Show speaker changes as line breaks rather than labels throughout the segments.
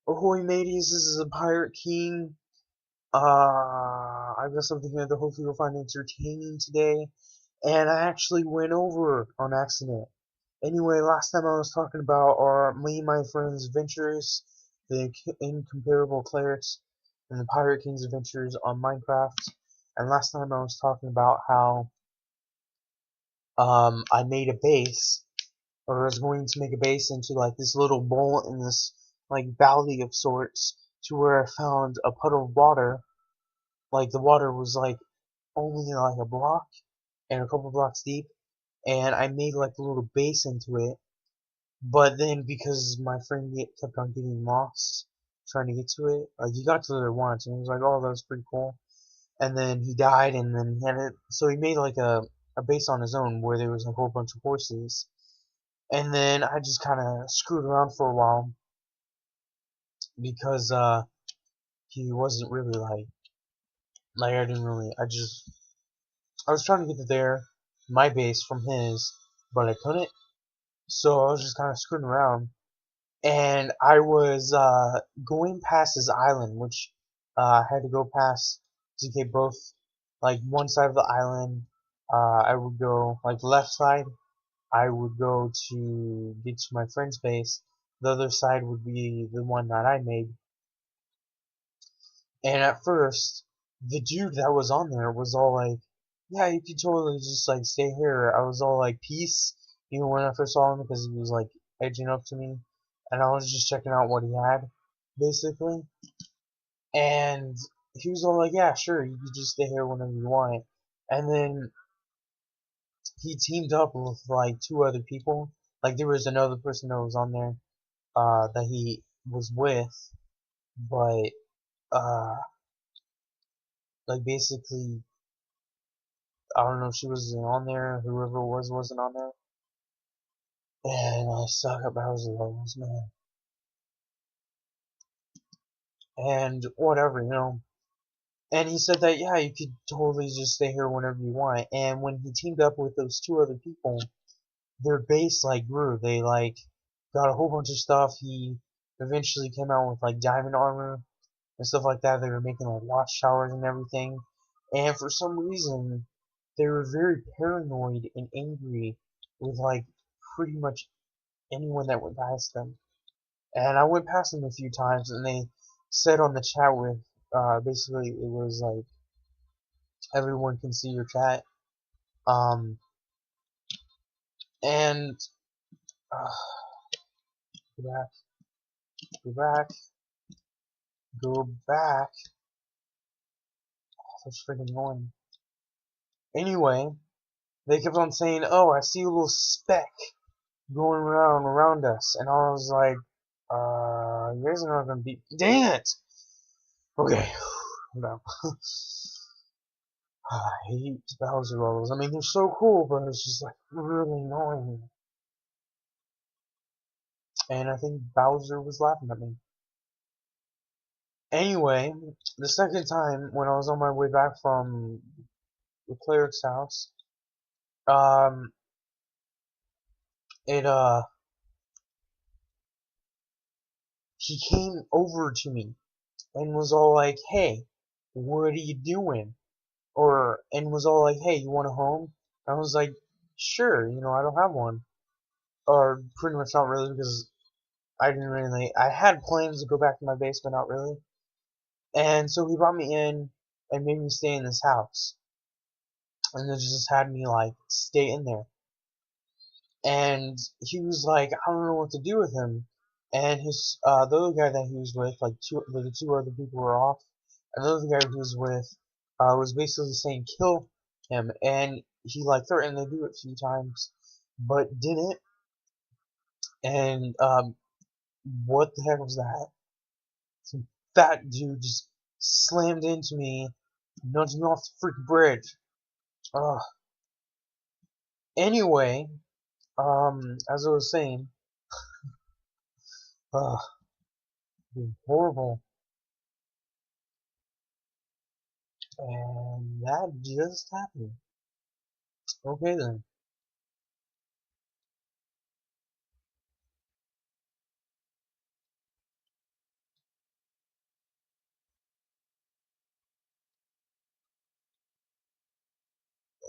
Ahoy mateys, this is a Pirate King. I've got something here that hopefully you'll find entertaining today. And I actually went over on accident. Anyway, last time I was talking about me and my friends' adventures, the incomparable clerics, and the Pirate King's adventures on Minecraft. And last time I was talking about how I made a base, or I was going to make a base into like this little bowl in this like valley of sorts, to where I found a puddle of water. Like the water was like only like a block and a couple blocks deep, and I made like a little base into it. But then because my friend kept on getting lost trying to get to it, like he got to there once and he was like, "Oh, that was pretty cool." And then he died, and then he had it. So he made like a base on his own where there was like a whole bunch of horses. And then I just kind of screwed around for a while because he wasn't really like I didn't really I was trying to get to my base from his, but I couldn't. So I was just kind of screwing around, and I was going past his island, which I had to go past to get both like one side of the island. I would go like left side. I would go to get to my friend's base. The other side would be the one that I made. And at first, the dude that was on there was all like, "Yeah, you can totally just like stay here." I was all like, "Peace," even when I first saw him because he was like edging up to me, and I was just checking out what he had, basically. And he was all like, "Yeah, sure, you can just stay here whenever you want." And then he teamed up with like two other people. Like there was another person that was on there, that he was with, but uh, like basically I don't know if she was on there, whoever it was wasn't on there. And I suck at Bowser levels, man. And whatever, And he said that, yeah, you could totally just stay here whenever you want. And when he teamed up with those two other people, their base, like, grew. They, like, got a whole bunch of stuff. He eventually came out with, like, diamond armor and stuff like that. They were making, like, watchtowers and everything. And for some reason, they were very paranoid and angry with, like, pretty much anyone that went past them. And I went past them a few times, and they said on the chat with, basically it was like everyone can see your chat. Um, and uh, go back, go back, go back. That's freaking annoying. Anyway, they kept on saying, "Oh, I see a little speck going around us," and I was like, "You guys are not gonna be. Dang it!" Okay, no. I hate Bowser levels. I mean, they're so cool, but it's just like really annoying. And I think Bowser was laughing at me. Anyway, the second time when I was on my way back from the cleric's house, um, it he came over to me and was all like, "Hey, what are you doing?" And was all like, "Hey, you want a home?" I was like, "Sure, I don't have one." Or pretty much not really, because I had plans to go back to my base, but not really. And so he brought me in and made me stay in this house. And then just had me like stay in there. And he was like, "I don't know what to do with him." And the other guy that he was with, like the two other people were off, and the other guy he was with, was basically saying kill him, and he like threatened to do it a few times, but didn't. And what the heck was that? Some fat dude just slammed into me, nudged me off the freaking bridge. Ugh. Anyway, as I was saying, ugh, horrible. And that just happened. Okay then.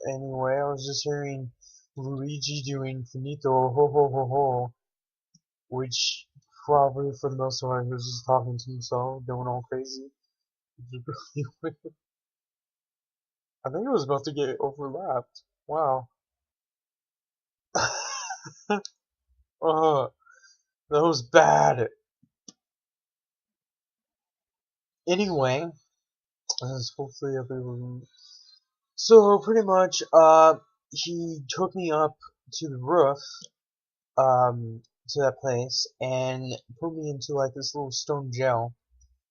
anyway, I was just hearing Luigi doing finito ho ho ho ho, which probably for the most part he was just talking to himself, going all crazy. I think it was about to get overlapped. Wow. uh, that was bad. Anyway, hopefully everyone. So pretty much, he took me up to the roof, to that place, and put me into like this little stone jail,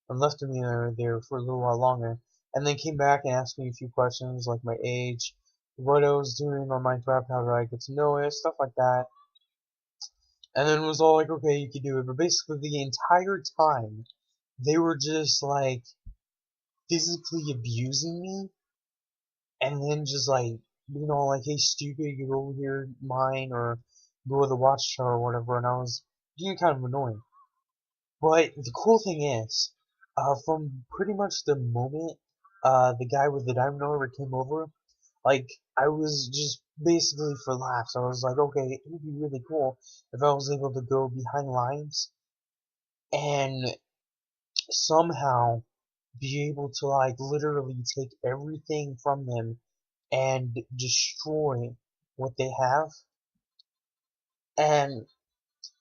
and left me there for a little while longer, and then came back and asked me a few questions like my age, what I was doing on Minecraft, how did I get to know it, stuff like that, and then was all like, okay, you can do it, but basically the entire time, they were just like physically abusing me, and then just like being all like, hey stupid, you go over here, mine, or go to the watchtower or whatever, and I was being kind of annoying. But the cool thing is, from pretty much the moment the guy with the diamond armor came over, like I was just basically for laughs. I was like, okay, it would be really cool if I was able to go behind lines and somehow be able to like literally take everything from them and destroy what they have. And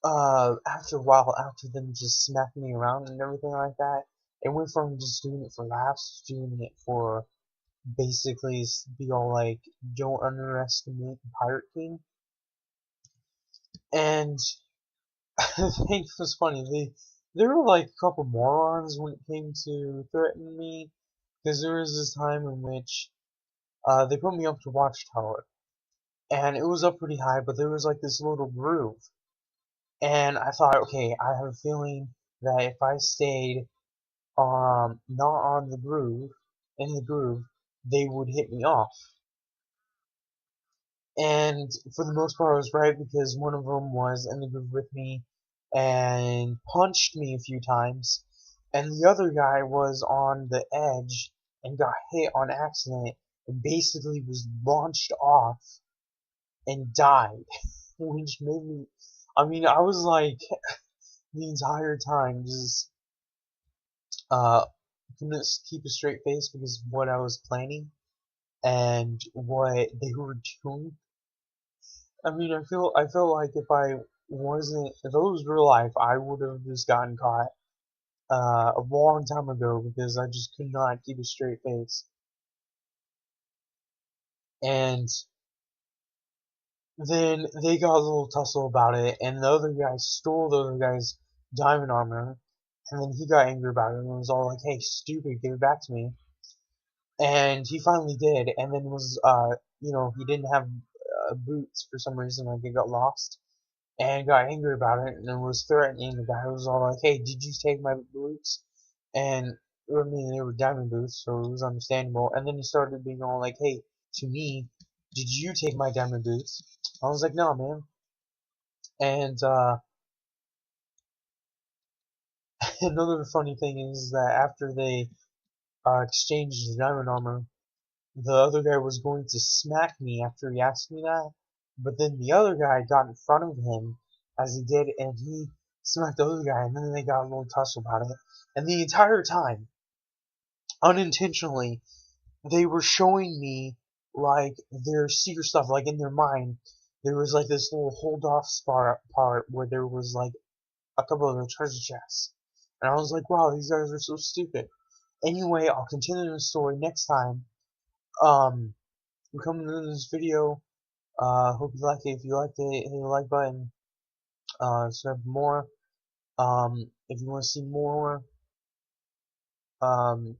after a while, after them just smacking me around and everything like that, it went from just doing it for laughs to doing it for basically be all like, don't underestimate the Pirate King. And I think it was funny, they were like a couple morons when it came to threatening me, because there was this time in which they put me up to Watchtower, and it was up pretty high, but there was like this little groove. And I thought, okay, I have a feeling that if I stayed not on the groove, in the groove, they would hit me off. And for the most part, I was right because one of them was in the groove with me and punched me a few times, and the other guy was on the edge and got hit on accident and basically was launched off and died, which made me. I mean, I was like the entire time just uh couldn't keep a straight face because of what I was planning and what they were doing. I mean, I feel like if I wasn't, if it was real life, I would have just gotten caught a long time ago because I just could not keep a straight face. And then they got a little tussle about it, and the other guy stole the other guy's diamond armor, and then he got angry about it and was all like, "Hey, stupid, give it back to me." And he finally did, and then was he didn't have boots for some reason, like it got lost, and got angry about it, and then was threatening the guy. Who was all like, "Hey, did you take my boots?" And I mean, they were diamond boots, so it was understandable. And then he started being all like, "Hey, to me, did you take my diamond boots?" I was like, "No, man." And another funny thing is that after they exchanged the diamond armor, the other guy was going to smack me after he asked me that, but then the other guy got in front of him as he did, and he smacked the other guy, and then they got a little tussle about it. And the entire time, unintentionally, they were showing me like their secret stuff, like in their mind. There was like this little hold off part where there was like a couple of the treasure chests, and I was like, wow, these guys are so stupid. Anyway, I'll continue the story next time. We're coming to this video. Hope you like it. If you liked it, hit the like button. Subscribe for more. If you want to see more, um,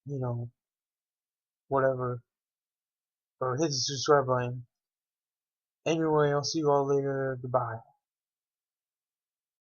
you know, whatever, or hit the subscribe button. Anyway, I'll see you all later. Goodbye.